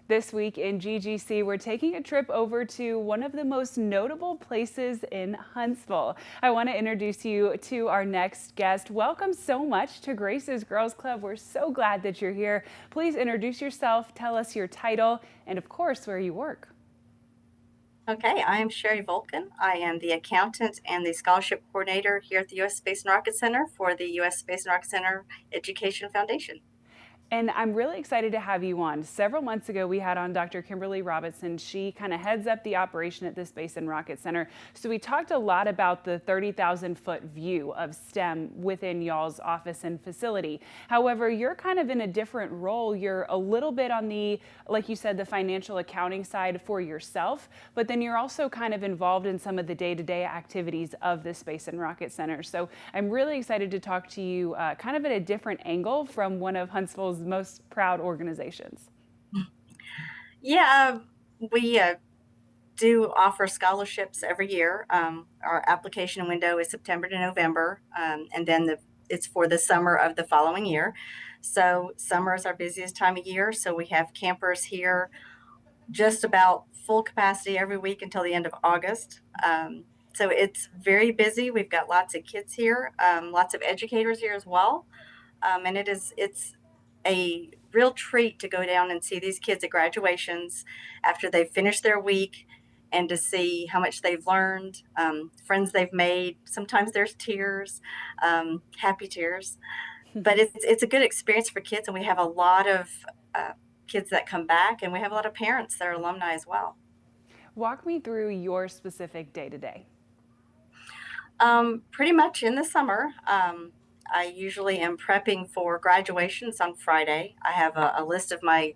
This week in GGC, we're taking a trip over to one of the most notable places in Huntsville. I want to introduce you to our next guest. Welcome so much to Grace's Girls Club. We're so glad that you're here. Please introduce yourself, tell us your title, and of course, where you work. Okay, I am Cheri Volkin. I am the accountant and the scholarship coordinator here at the U.S. Space and Rocket Center for the U.S. Space and Rocket Center Education Foundation. And I'm really excited to have you on. Several months ago, we had on Dr. Kimberly Robinson. She kind of heads up the operation at the Space and Rocket Center. So we talked a lot about the 30,000-foot view of STEM within y'all's office and facility. However, you're kind of in a different role. You're a little bit on the, like you said, the financial accounting side for yourself, but then you're also kind of involved in some of the day-to-day activities of the Space and Rocket Center. So I'm really excited to talk to you kind of at a different angle from one of Huntsville's most proud organizations. Yeah, we do offer scholarships every year. Our application window is September to November, and then it's for the summer of the following year. So summer is our busiest time of year. So we have campers here just about full capacity every week until the end of August. So it's very busy. We've got lots of kids here, lots of educators here as well. And it's a real treat to go down and see these kids at graduations after they've finished their week and to see how much they've learned, friends they've made. Sometimes there's tears, happy tears, but it's a good experience for kids, and we have a lot of kids that come back, and we have a lot of parents that are alumni as well. Walk me through your specific day to day. Pretty much in the summer, I usually am prepping for graduations on Friday. I have a list of my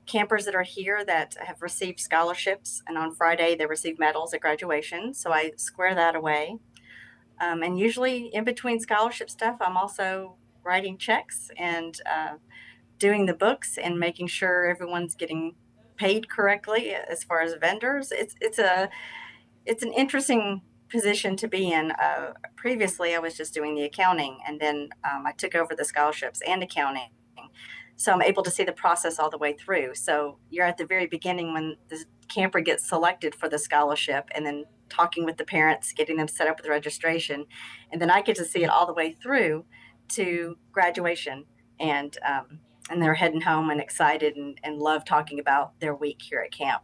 campers that are here that have received scholarships, and on Friday they receive medals at graduation. So I square that away. And usually in between scholarship stuff, I'm also writing checks and doing the books and making sure everyone's getting paid correctly as far as vendors. It's an interesting position to be in. Previously, I was just doing the accounting, and then I took over the scholarships and accounting. So I'm able to see the process all the way through. So you're at the very beginning when the camper gets selected for the scholarship, and then talking with the parents, getting them set up with registration, and then I get to see it all the way through to graduation. And they're heading home and excited and love talking about their week here at camp.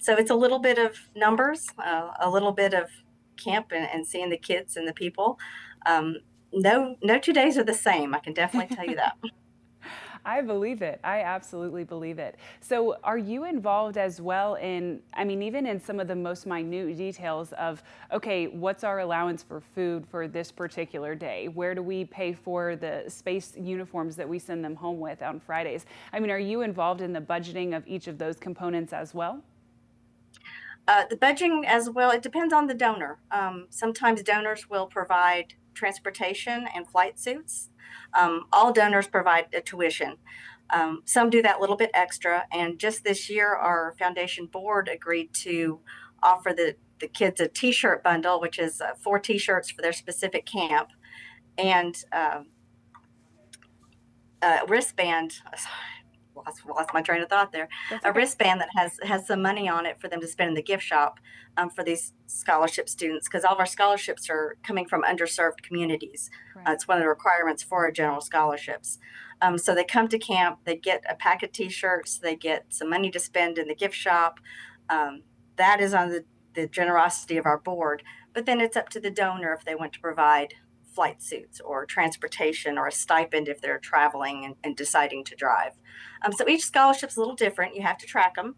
So it's a little bit of numbers, a little bit of camp and seeing the kids and the people. No 2 days are the same. I can definitely tell you that. I believe it. I absolutely believe it. So are you involved as well in, I mean, even in some of the most minute details of, okay, what's our allowance for food for this particular day? Where do we pay for the space uniforms that we send them home with on Fridays? I mean, are you involved in the budgeting of each of those components as well? The budgeting as well, it depends on the donor. Sometimes donors will provide transportation and flight suits. All donors provide a tuition. Some do that little bit extra. And just this year, our foundation board agreed to offer the kids a t-shirt bundle, which is 4 t-shirts for their specific camp, and a wristband. Lost my train of thought there. That's A okay. wristband that has some money on it for them to spend in the gift shop, for these scholarship students, because all of our scholarships are coming from underserved communities. Right. It's one of the requirements for our general scholarships. So they come to camp, they get a pack of T-shirts, they get some money to spend in the gift shop. That is on the generosity of our board. But then it's up to the donor if they want to provide flight suits or transportation or a stipend if they're traveling and deciding to drive. So each scholarship is a little different. You have to track them,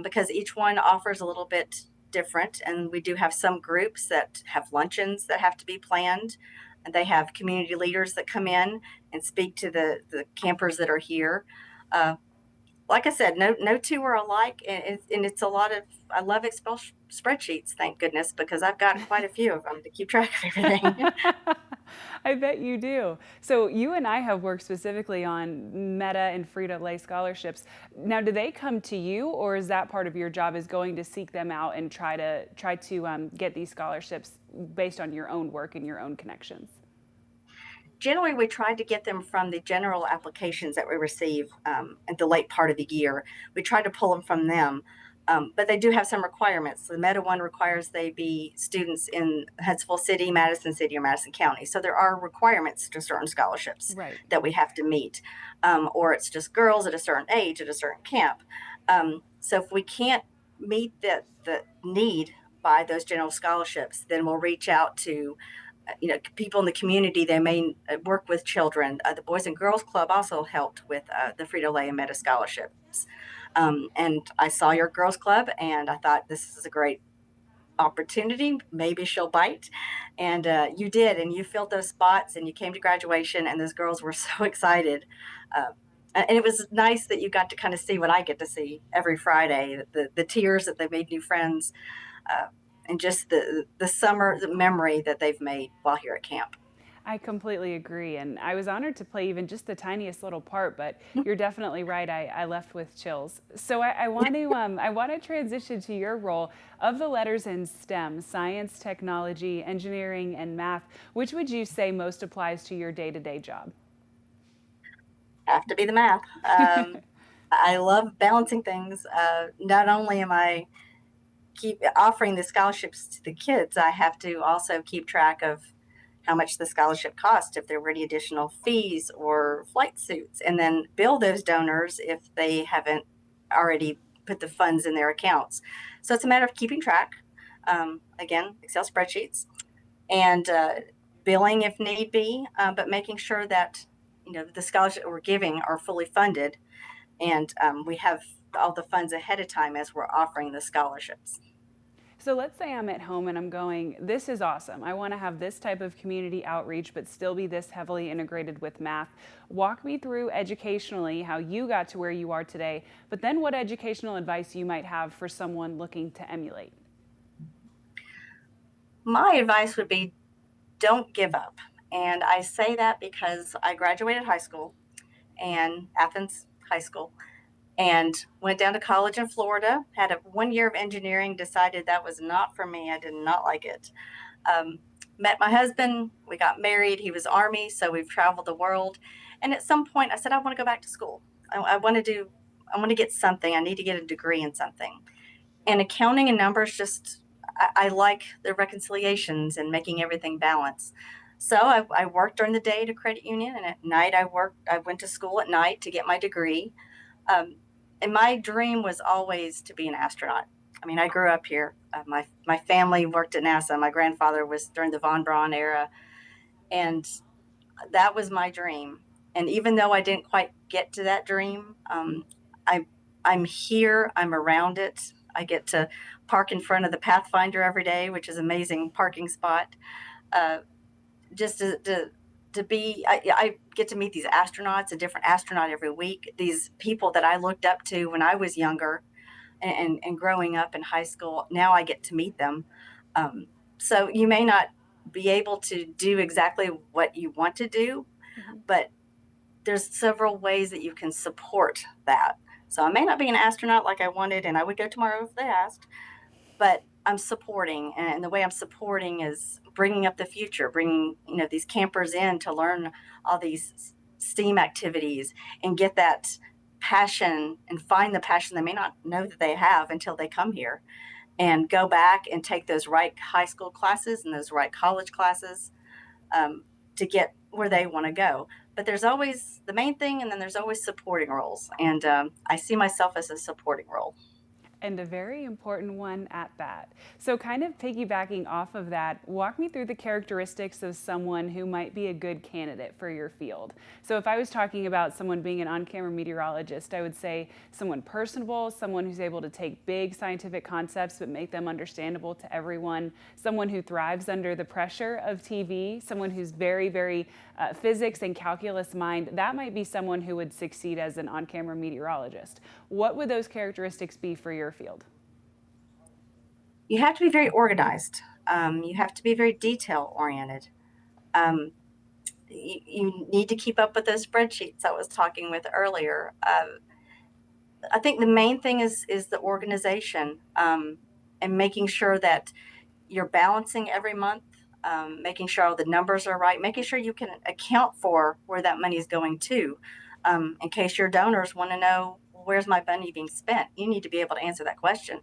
because each one offers a little bit different. And we do have some groups that have luncheons that have to be planned. And they have community leaders that come in and speak to the campers that are here. Uh, like I said, no two are alike, and it's a lot of. I love Excel spreadsheets, thank goodness, because I've got quite a few of them to keep track of everything. I bet you do. So you and I have worked specifically on Meta and Frito-Lay scholarships. Now, do they come to you, or is that part of your job is going to seek them out and try to get these scholarships based on your own work and your own connections? generally we try to get them from the general applications that we receive at the late part of the year. We try to pull them from them. But they do have some requirements. The Meta one requires they be students in Huntsville City, or Madison County. So there are requirements to certain scholarships Right. that we have to meet. Or it's just girls at a certain age at a certain camp. So if we can't meet the need by those general scholarships, then we'll reach out to people in the community. They may work with children. The Boys and Girls Club also helped with the Frito-Lay and Meta scholarships. And I saw your girls club and I thought this is a great opportunity. Maybe she'll bite. And you did, and you filled those spots and you came to graduation and those girls were so excited. Uh, and it was nice that you got to kind of see what I get to see every Friday, the tears that they made new friends, uh, and just the summer the memory that they've made while here at camp. I completely agree. And I was honored to play even just the tiniest little part, but you're definitely right. I left with chills. So I want to transition to your role of the letters in STEM, science, technology, engineering, and math. Which would you say most applies to your day-to-day job? Have to be the math. I love balancing things. Not only am I keep offering the scholarships to the kids, I have to also keep track of how much the scholarship cost, if there were any additional fees or flight suits, and then bill those donors if they haven't already put the funds in their accounts. So it's a matter of keeping track. Again, Excel spreadsheets and billing if need be, but making sure that the scholarships we're giving are fully funded, and we have all the funds ahead of time as we're offering the scholarships. So let's say I'm at home and I'm going, this is awesome. I want to have this type of community outreach, but still be this heavily integrated with math. Walk me through educationally how you got to where you are today, but then what educational advice you might have for someone looking to emulate. My advice would be don't give up. And I say that because I graduated high school and Athens High School and went down to college in Florida, had a 1 year of engineering, decided that was not for me. I did not like it. Um, Met my husband, we got married. He was Army, so we've traveled the world. And at some point I said, I want to go back to school. I want to do, I want to get something. I need to get a degree in something. And accounting and numbers just, I like the reconciliations and making everything balance. So I worked during the day at a credit union, and at night I went to school at night to get my degree. Um, and my dream was always to be an astronaut. I mean, I grew up here. My family worked at NASA. My grandfather was during the von Braun era, and that was my dream. And even though I didn't quite get to that dream, I I'm here. I'm around it. I get to park in front of the Pathfinder every day, which is an amazing parking spot. Uh, just to be, I get to meet these astronauts, a different astronaut every week. These people that I looked up to when I was younger and growing up in high school. Now I get to meet them. Um, so you may not be able to do exactly what you want to do, Mhm. but there's several ways that you can support that. So I may not be an astronaut like I wanted, and I would go tomorrow if they asked, but I'm supporting, and the way I'm supporting is bringing up the future, bringing these campers in to learn all these STEAM activities and get that passion and find the passion they may not know that they have until they come here, and go back and take those right high school classes and those right college classes, to get where they want to go. But there's always the main thing, and then there's always supporting roles, and I see myself as a supporting role. And a very important one at that. So, kind of piggybacking off of that, walk me through the characteristics of someone who might be a good candidate for your field. So, if I was talking about someone being an on camera meteorologist, I would say someone personable, someone who's able to take big scientific concepts but make them understandable to everyone, someone who thrives under the pressure of TV, someone who's very, very physics and calculus mind. That might be someone who would succeed as an on camera meteorologist. What would those characteristics be for your field? You have to be very organized. You have to be very detail oriented. Um, you need to keep up with those spreadsheets I was talking with earlier. I think the main thing is the organization, and making sure that you're balancing every month. making sure all the numbers are right, making sure you can account for where that money is going to. In case your donors want to know, where's my money being spent? You need to be able to answer that question.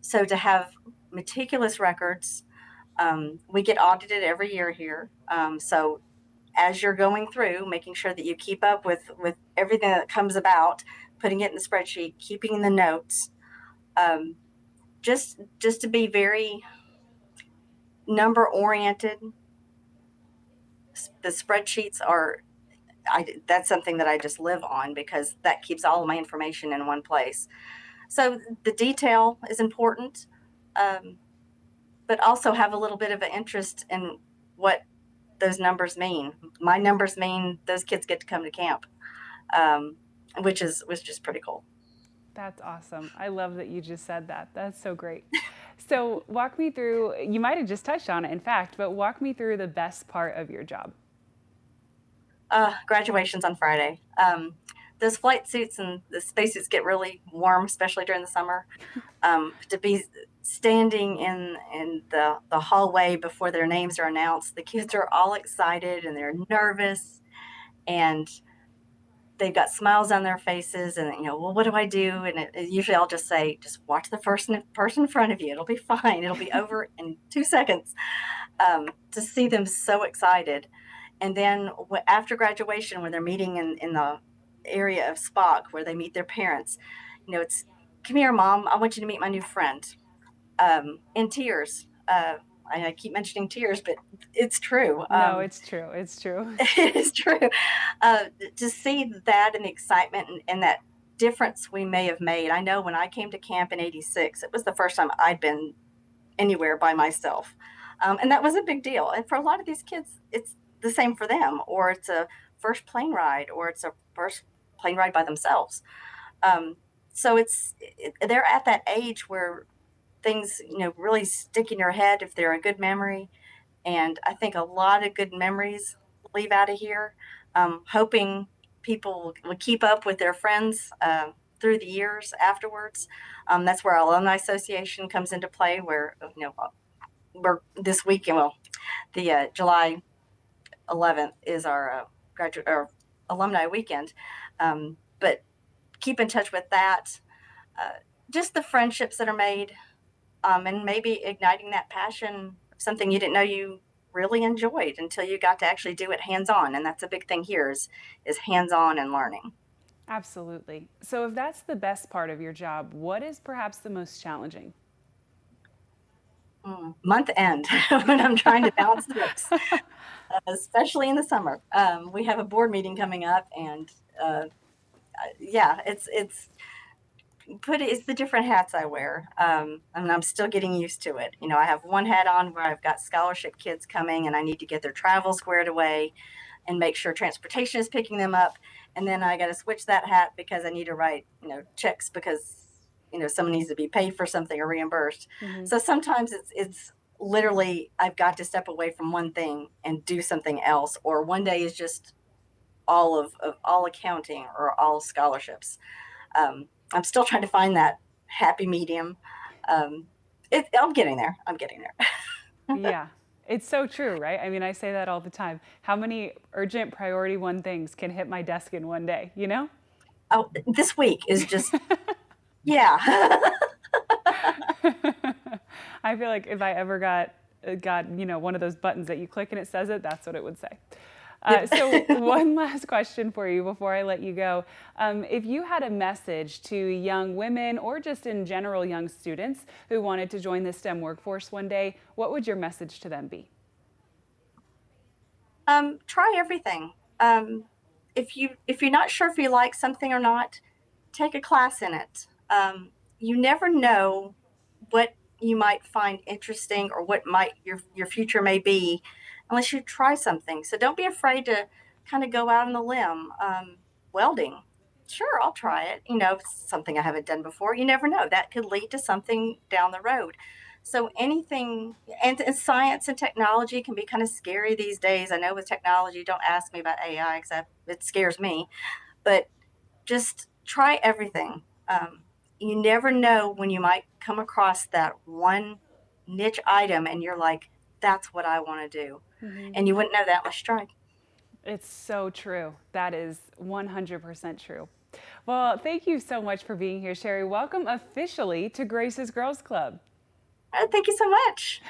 So to have meticulous records, we get audited every year here. So as you're going through, making sure that you keep up with everything that comes about, putting it in the spreadsheet, keeping the notes, um, just to be very number oriented. The spreadsheets are that's something that I just live on because that keeps all of my information in one place. So the detail is important, um, but also have a little bit of an interest in what those numbers mean. My numbers mean those kids get to come to camp, um, which is pretty cool. That's awesome. I love that you just said that. That's so great. So, walk me through, you might have just touched on it, in fact, but walk me through the best part of your job. Graduation's on Friday. Those flight suits and the spacesuits get really warm, especially during the summer. To be standing in the hallway before their names are announced, the kids are all excited and they're nervous, and they've got smiles on their faces, and well, what do I do? And usually I'll just say, just watch the person in front of you. It'll be fine. It'll be over in 2 seconds. To see them so excited. And then after graduation, when they're meeting in the area of Spock where they meet their parents, it's, come here, Mom, I want you to meet my new friend. In tears. I keep mentioning tears, but it's true. No, it's true. It's true. It is true. To see that and the excitement and that difference we may have made. I know when I came to camp in '86, it was the first time I'd been anywhere by myself. And that was a big deal. And for a lot of these kids, it's the same for them, or it's a first plane ride, or it's a first plane ride by themselves. So they're at that age where things, really stick in your head if they're a good memory. And I think a lot of good memories leave out of here. Hoping people will keep up with their friends through the years afterwards. That's where our alumni association comes into play, where we're this weekend. Well, the July 11th is our graduate or alumni weekend, but keep in touch with that. Just the friendships that are made, and maybe igniting that passion, something you didn't know you really enjoyed until you got to actually do it hands-on. And that's a big thing here is hands-on and learning. Absolutely. So, if that's the best part of your job, what is perhaps the most challenging? Month end when I'm trying to balance the books, especially in the summer. We have a board meeting coming up, and yeah, it's the different hats I wear, and I'm still getting used to it. I have one hat on where I've got scholarship kids coming, and I need to get their travel squared away and make sure transportation is picking them up. And then I got to switch that hat because I need to write, checks because someone needs to be paid for something or reimbursed. Mm-hmm. So sometimes it's literally I've got to step away from one thing and do something else, or one day is just of all accounting or all scholarships. I'm still trying to find that happy medium. I'm getting there. I'm getting there. Yeah, it's so true, right? I mean, I say that all the time. How many urgent priority one things can hit my desk in one day, you know? Oh, this week is just, yeah. I feel like if I ever got one of those buttons that you click and it says it, that's what it would say. So one last question for you before I let you go. If you had a message to young women or just in general young students who wanted to join the STEM workforce one day, what would your message to them be? Try everything. If you're not sure if you like something or not, take a class in it. You never know what you might find interesting or what might your future may be unless you try something. So don't be afraid to kind of go out on the limb. Welding, sure, I'll try it. It's something I haven't done before. You never know. That could lead to something down the road. So anything, and science and technology can be kind of scary these days. I know with technology, don't ask me about AI because it scares me, but just try everything. You never know when you might come across that one niche item and you're like, that's what I want to do. Mm-hmm. And you wouldn't know that unless you tried. It's so true. That is 100% true. Well, thank you so much for being here, Cheri. Welcome officially to Grace's Girls Club. Thank you so much.